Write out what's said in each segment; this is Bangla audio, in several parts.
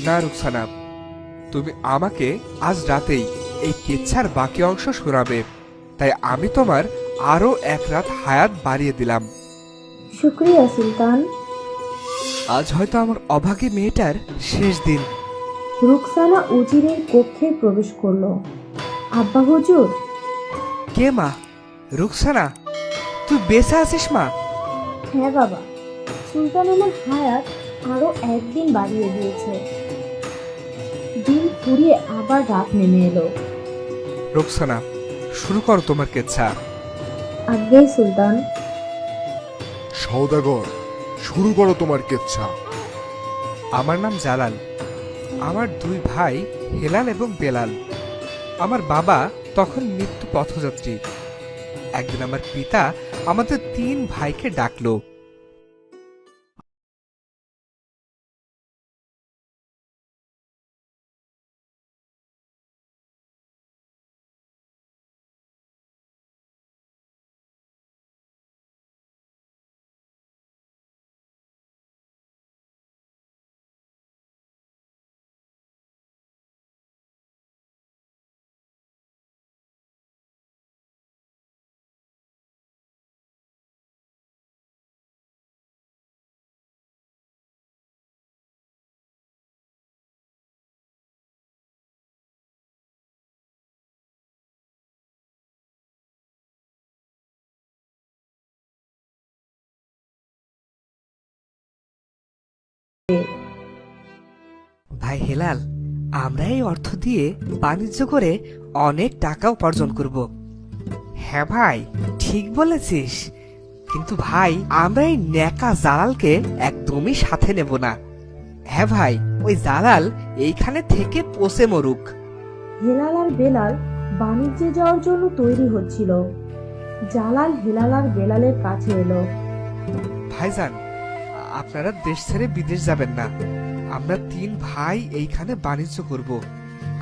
না রুকসানা, তুমি আমাকে আজ রাতেই এই কিচ্ছার বাকি অংশ শোনাবে, তাই আমি তোমার আরো এক রাত হায়াত বাড়িয়ে দিলাম। শুক্রিয়া সুলতান। আজ হয়তো আমার অভাগী মেয়েটার শেষ দিন। রুকসানা উজিরের কক্ষে প্রবেশ করলো। আব্বা হুজুর। কে মা? রুকসানা, তুই বেঁচে আছিস মা? হ্যাঁ বাবা, সুলতান আমার হায়াত আরো একদিন বাড়িয়ে দিয়েছে। দিন ফুরিয়ে আবার রাত নেমে এলো। রুকসানা, শুরু করো তোমার কেচ্ছা। আজ্ঞে সুলতান। সওদাগর, শুরু করো তোমার কেচ্ছা। আমার নাম জালাল। আমার দুই ভাই হেলাল এবং বেলাল। আমার বাবা তখন মৃত্যু পথযাত্রী। একদিন আমার পিতা আমাদের তিন ভাইকে ডাকলো। ভাই হেলাল, আমরা এই অর্থ দিয়ে বাণিজ্য করে অনেক টাকা উপার্জন করব। হ্যাঁ ভাই, ঠিক বলেছিস, কিন্তু ভাই আমরা এই নেকা জালালকে একদমই সাথে নেব না। হ্যাঁ ভাই, ওই জালাল এইখানে থেকে পচে মরুক। হেলাল আর বেলাল বাণিজ্যে যাওয়ার জন্য তৈরি হচ্ছিল। জালাল হেলাল আর বেলালের কাছে এলো। ভাইজান, আপনারা দেশ ছেড়ে বিদেশ যাবেন না। আমরা তিন ভাই এইখানে বাণিজ্য করব,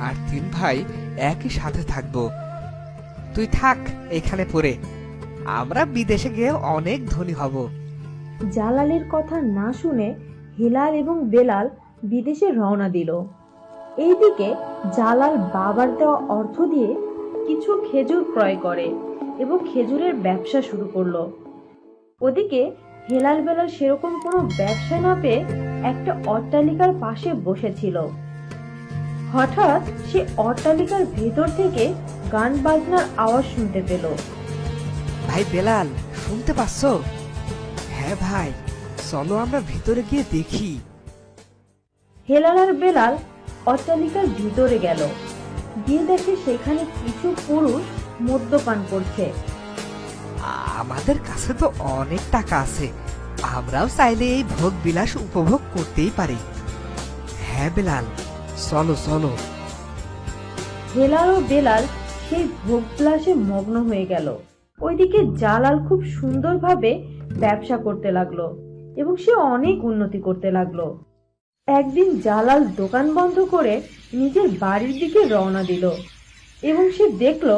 আর তিন ভাই একই সাথে থাকব। তুই থাক এখানে পড়ে, আমরা বিদেশে গিয়ে অনেক ধনী হব। জালালের কথা না শুনে হেলাল এবং বেলাল বিদেশে রওনা দিল। এইদিকে জালাল বাবার দেওয়া অর্থ দিয়ে কিছু খেজুর ক্রয় করে এবং খেজুরের ব্যবসা শুরু করলো। ওদিকে হেলাল বেলাল সেরকম কোনো ব্যবসা না পেয়ে একটা অট্টালিকার পাশে বসেছিল। হঠাৎ সে অট্টালিকার ভেতর থেকে গান বাজনার আওয়াজ শুনতে পেল। ভাই বেলাল, শুনতে পাচ্ছ? হ্যাঁ ভাই, চলো আমরা ভিতরে গিয়ে দেখি। হেলাল আর বেলাল অট্টালিকার ভিতরে গেল। গিয়ে দেখে সেখানে কিছু পুরুষ মদ্যপান করছে। আমাদের কাছে তো অনেক টাকা আছে, আমরাও চাইলে এই ভোগ বিলাস উপভোগ করতেই পারি। হ্যাঁ বেলাল, চলো চলো। হেলাল ও বেলাল সেই ভোগবিলাসে মগ্ন হয়ে গেল। ওইদিকে জালাল খুব সুন্দরভাবে ব্যবসা করতে লাগলো এবং সে অনেক উন্নতি করতে লাগলো। একদিন জালাল দোকান বন্ধ করে নিজের বাড়ির দিকে রওনা দিল এবং সে দেখলো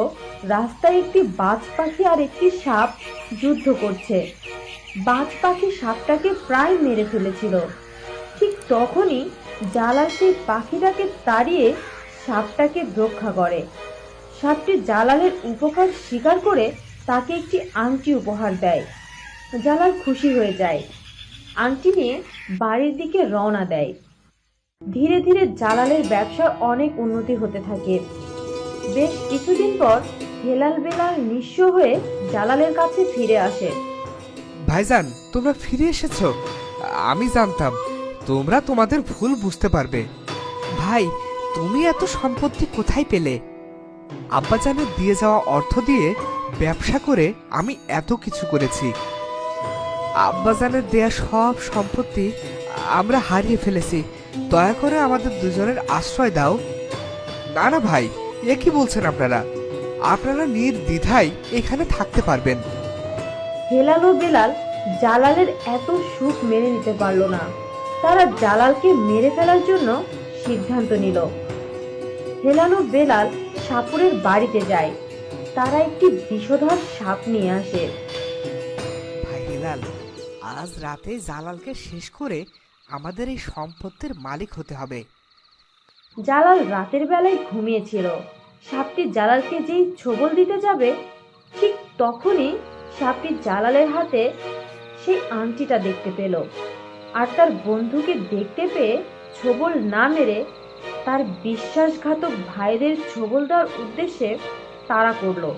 রাস্তায় একটি বাজ পাখি আর একটি সাপ যুদ্ধ করছে। বাজ পাখি সাপটাকে প্রায় মেরে ফেলেছিল। ঠিক তখনই জালাল সেই পাখিটাকে তাড়িয়ে সাপটাকে রক্ষা করে। সাপটি জালালের উপকার স্বীকার করে তাকে একটি আংটি উপহার দেয়। জালাল খুশি হয়ে যায়, আংটি নিয়ে বাড়ির দিকে রওনা দেয়। ধীরে ধীরে জালালের ব্যবসার অনেক উন্নতি হতে থাকে। বেশ কিছুদিন পর হেলাল বেলাল নিঃস্ব হয়ে জালালের কাছে ফিরে আসে। ভাইজান, তোমরা ফিরে এসেছো। আমি জানতাম তোমরা তোমাদের ভুল বুঝতে পারবে। ভাই, তুমি এত সম্পত্তি কোথায় পেলে? আব্বাজানের দিয়ে যাওয়া অর্থ দিয়ে ব্যবসা করে আমি এত কিছু করেছি। আব্বাজানের দেয়া সব সম্পত্তি আমরা হারিয়ে ফেলেছি। দয়া করে আমাদের দুজনের আশ্রয় দাও। না না ভাই, এ কি বলছেন আপনারা? আপনারা নির্দ্বিধায় এখানে থাকতে পারবেন। হেলাল ও বেলাল জালালের এত সুখ মেনে নিতে পারল না। তারা জালালকে মেরে ফেলার জন্য সিদ্ধান্ত নিল। হেলাল ও বেলাল সাপুরের বাড়িতে যায়। তারা একটি বিষধর সাপ নিয়ে আসে। ভাই হেলাল, আজ রাতে জালালকে শেষ করে আমাদের এই সম্পত্তির মালিক হতে হবে। জালাল রাতের বেলায় ঘুমিয়েছিল। সাপটি জালালকে যেই ছোবল দিতে যাবে, ঠিক তখনই সাপটি জালালের হাতে সেই আংটিটা দেখতে পেল। আর তার বন্ধুকে দেখতে পেয়ে ছোবল না মেরে তার বিশ্বাসঘাতক ভাইদের ছোবল দেওয়ার উদ্দেশ্যে তাড়া করলো।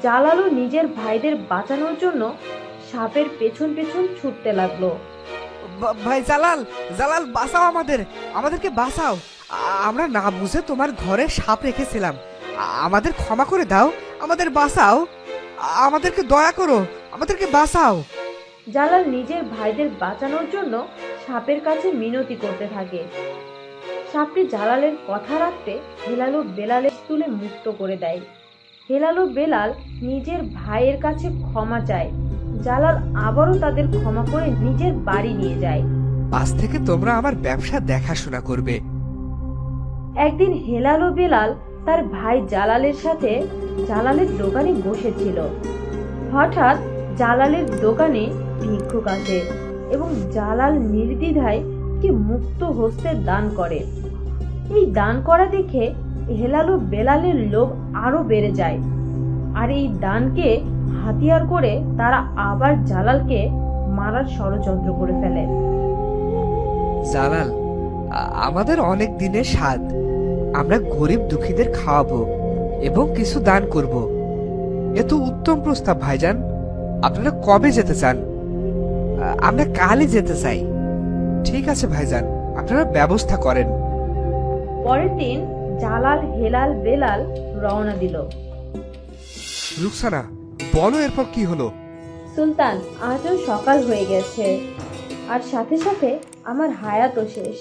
জালালও নিজের ভাইদের বাঁচানোর জন্য সাপের পেছন পেছন ছুটতে লাগলো। ভাই জালাল, জালাল বাঁচাও আমাদেরকে বাঁচাও। আমরা না বুঝে তোমার ঘরে সাপ রেখেছিলাম। আমাদের ক্ষমা করে দাও, আমাদের বাঁচাও, আমাদেরকে দয়া করো, আমাদেরকে বাঁচাও। জালাল নিজের ভাইদের বাঁচানোর জন্য সাপের কাছে মিনতি করতে থাকে। সাপটি জালালের কথা রাখতে হেলাল ও বেলালের তুলে মুক্ত করে দেয়। হেলাল ও বেলাল নিজের ভাইয়ের কাছে ক্ষমা চায়। জালাল আবারও তাদের ক্ষমা করে নিজের বাড়ি নিয়ে যায়। আজ থেকে তোমরা আমার ব্যবসা দেখাশোনা করবে। একদিন হেলাল ও বেলাল তার ভাই জালালের সাথে জালালের দোকানে বসেছিল। হঠাৎ জালালের দোকানে ভিক্ষুক আসে এবং জালাল নির্দ্বিধায় কি মুক্ত হস্তে দান করে। এই দান করা দেখে হেলাল ও বেলালের লোভ আরো বেড়ে যায়। আর এই দানকে হাতিয়ার করে তারা আবার জালালকে মারার ষড়যন্ত্র করে ফেলে। জালাল, আমাদের অনেক দিনের স্বাদ। আমরা গরিব দুঃখীদের খাওয়াবো এবং কিছু দান করব। এ তো উত্তম প্রস্তাব ভাইজান। আপনারা কবে যেতে চান? আমরা কালই যেতে চাই। ঠিক আছে ভাইজান, আপনারা ব্যবস্থা করেন। পরের দিন জালাল, হেলাল, বেলাল রওনা দিল। রুকসানা, বলো এরপর কি হলো? সুলতান, আজও সকাল হয়ে গেছে আর সাথে সাথে আমার হায়াতও শেষ।